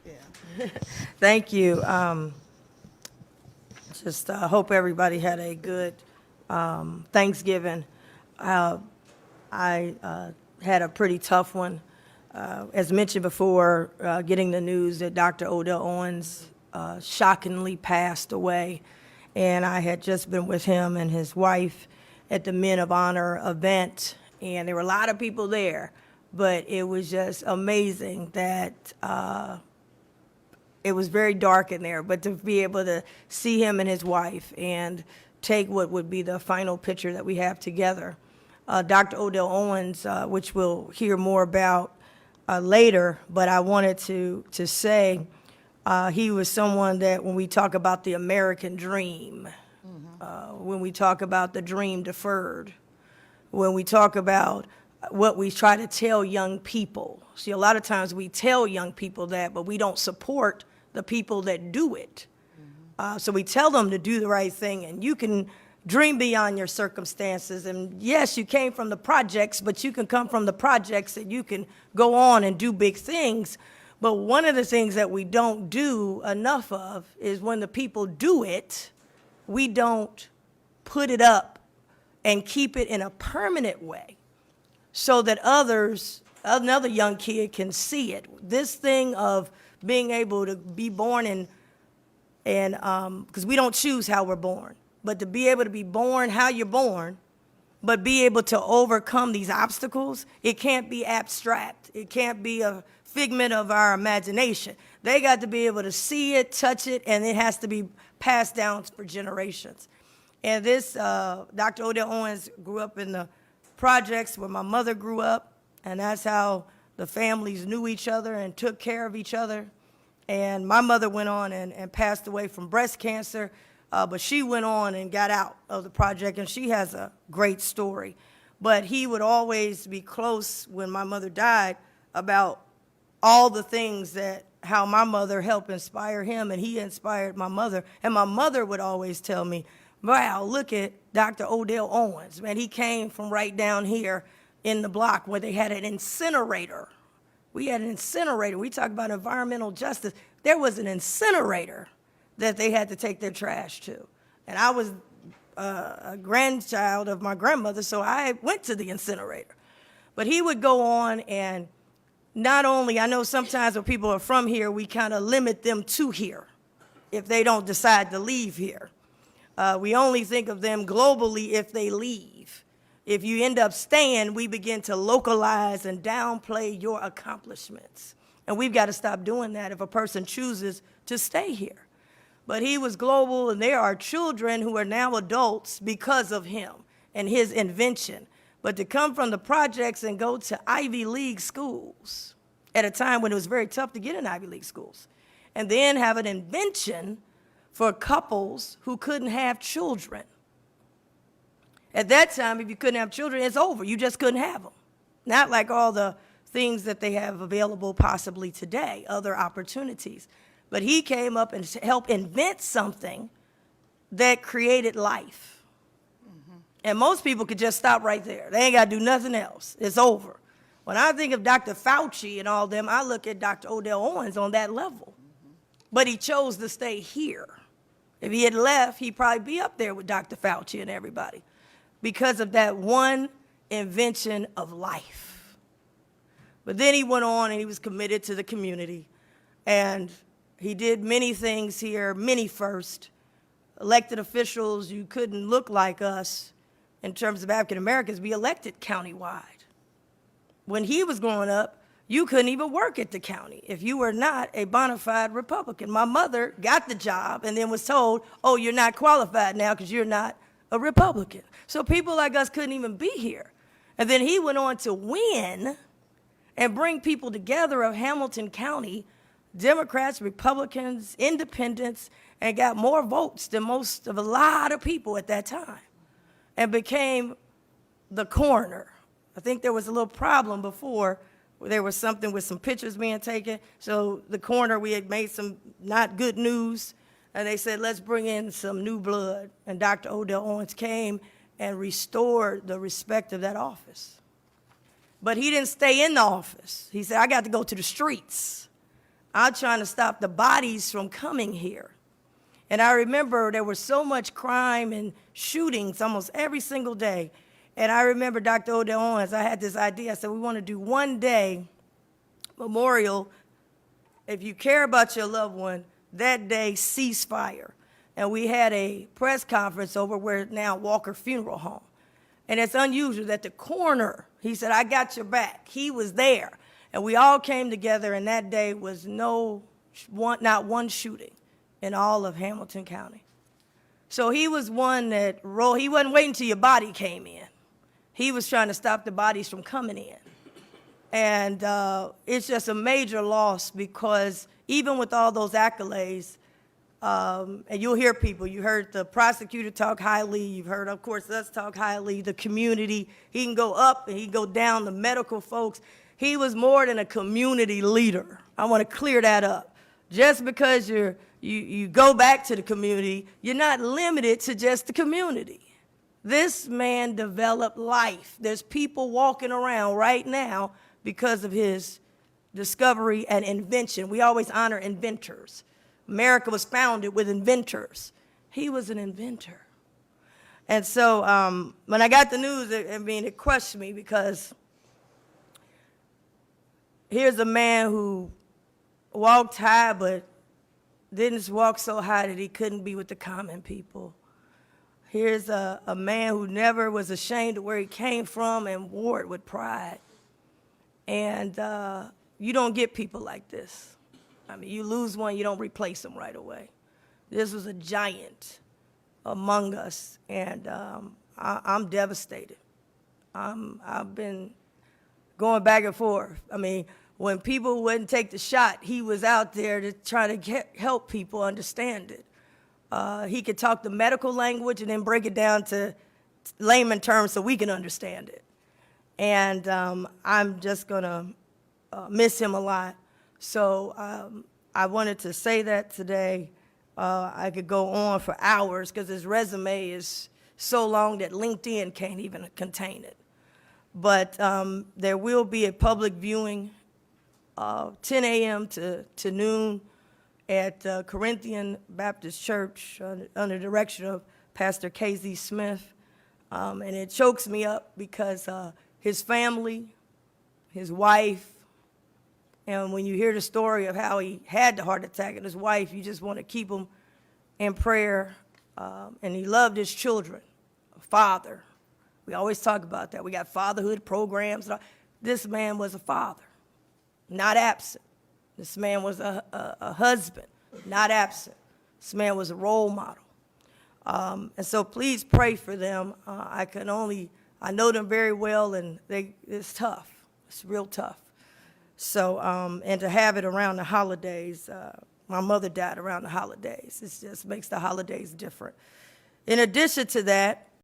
Yeah. Thank you. Just hope everybody had a good Thanksgiving. I had a pretty tough one. As mentioned before, getting the news that Dr. Odell Owens shockingly passed away. And I had just been with him and his wife at the Men of Honor event, and there were a lot of people there. But it was just amazing that it was very dark in there, but to be able to see him and his wife and take what would be the final picture that we have together. Dr. Odell Owens, which we'll hear more about later, but I wanted to say he was someone that when we talk about the American dream, when we talk about the dream deferred, when we talk about what we try to tell young people. See, a lot of times we tell young people that, but we don't support the people that do it. So we tell them to do the right thing, and you can dream beyond your circumstances. And yes, you came from the projects, but you can come from the projects and you can go on and do big things. But one of the things that we don't do enough of is when the people do it, we don't put it up and keep it in a permanent way so that another young kid can see it. This thing of being able to be born in, and because we don't choose how we're born, but to be able to be born how you're born, but be able to overcome these obstacles, it can't be abstract. It can't be a figment of our imagination. They got to be able to see it, touch it, and it has to be passed down for generations. And this, Dr. Odell Owens grew up in the projects where my mother grew up, and that's how the families knew each other and took care of each other. And my mother went on and passed away from breast cancer, but she went on and got out of the project, and she has a great story. But he would always be close when my mother died about all the things that how my mother helped inspire him, and he inspired my mother. And my mother would always tell me, wow, look at Dr. Odell Owens. Man, he came from right down here in the block where they had an incinerator. We had an incinerator. We talk about environmental justice. There was an incinerator that they had to take their trash to. And I was a grandchild of my grandmother, so I went to the incinerator. But he would go on, and not only, I know sometimes when people are from here, we kind of limit them to here if they don't decide to leave here. We only think of them globally if they leave. If you end up staying, we begin to localize and downplay your accomplishments. And we've got to stop doing that if a person chooses to stay here. But he was global, and there are children who are now adults because of him and his invention. But to come from the projects and go to Ivy League schools at a time when it was very tough to get in Ivy League schools, and then have an invention for couples who couldn't have children. At that time, if you couldn't have children, it's over. You just couldn't have them. Not like all the things that they have available possibly today, other opportunities. But he came up and helped invent something that created life. And most people could just stop right there. They ain't got to do nothing else. It's over. When I think of Dr. Fauci and all them, I look at Dr. Odell Owens on that level. But he chose to stay here. If he had left, he'd probably be up there with Dr. Fauci and everybody because of that one invention of life. But then he went on and he was committed to the community. And he did many things here, many first. Elected officials, you couldn't look like us in terms of African Americans, be elected countywide. When he was growing up, you couldn't even work at the county if you were not a bona fide Republican. My mother got the job and then was told, oh, you're not qualified now because you're not a Republican. So people like us couldn't even be here. And then he went on to win and bring people together of Hamilton County, Democrats, Republicans, independents, and got more votes than most of a lot of people at that time, and became the coroner. I think there was a little problem before where there was something with some pictures being taken. So the coroner, we had made some not good news, and they said, let's bring in some new blood. And Dr. Odell Owens came and restored the respect of that office. But he didn't stay in the office. He said, I got to go to the streets. I'm trying to stop the bodies from coming here. And I remember there was so much crime and shootings almost every single day. And I remember Dr. Odell Owens, I had this idea. I said, we want to do one day memorial. If you care about your loved one, that day, ceasefire. And we had a press conference over where now Walker Funeral Home. And it's unusual that the coroner, he said, I got your back. He was there. And we all came together, and that day was not one shooting in all of Hamilton County. So he was one that he wasn't waiting till your body came in. He was trying to stop the bodies from coming in. And it's just a major loss because even with all those accolades, and you'll hear people, you heard the prosecutor talk highly, you've heard, of course, us talk highly, the community, he can go up and he can go down, the medical folks. He was more than a community leader. I want to clear that up. Just because you go back to the community, you're not limited to just the community. This man developed life. There's people walking around right now because of his discovery and invention. We always honor inventors. America was founded with inventors. He was an inventor. And so when I got the news, it crushed me because here's a man who walked high but didn't walk so high that he couldn't be with the common people. Here's a man who never was ashamed of where he came from and wore it with pride. And you don't get people like this. I mean, you lose one, you don't replace them right away. This was a giant among us, and I'm devastated. I've been going back and forth. I mean, when people wouldn't take the shot, he was out there to try to help people understand it. He could talk the medical language and then break it down to layman terms so we can understand it. And I'm just going to miss him a lot. So I wanted to say that today. I could go on for hours because his resume is so long that LinkedIn can't even contain it. But there will be a public viewing 10 a.m. to noon at Corinthian Baptist Church under the direction of Pastor K.Z. Smith. And it chokes me up because his family, his wife, and when you hear the story of how he had the heart attack and his wife, you just want to keep him in prayer. And he loved his children, a father. We always talk about that. We got fatherhood programs. This man was a father, not absent. This man was a husband, not absent. This man was a role model. And so please pray for them. I know them very well, and it's tough. It's real tough. So, and to have it around the holidays, my mother died around the holidays. It just makes the holidays different. In addition to that,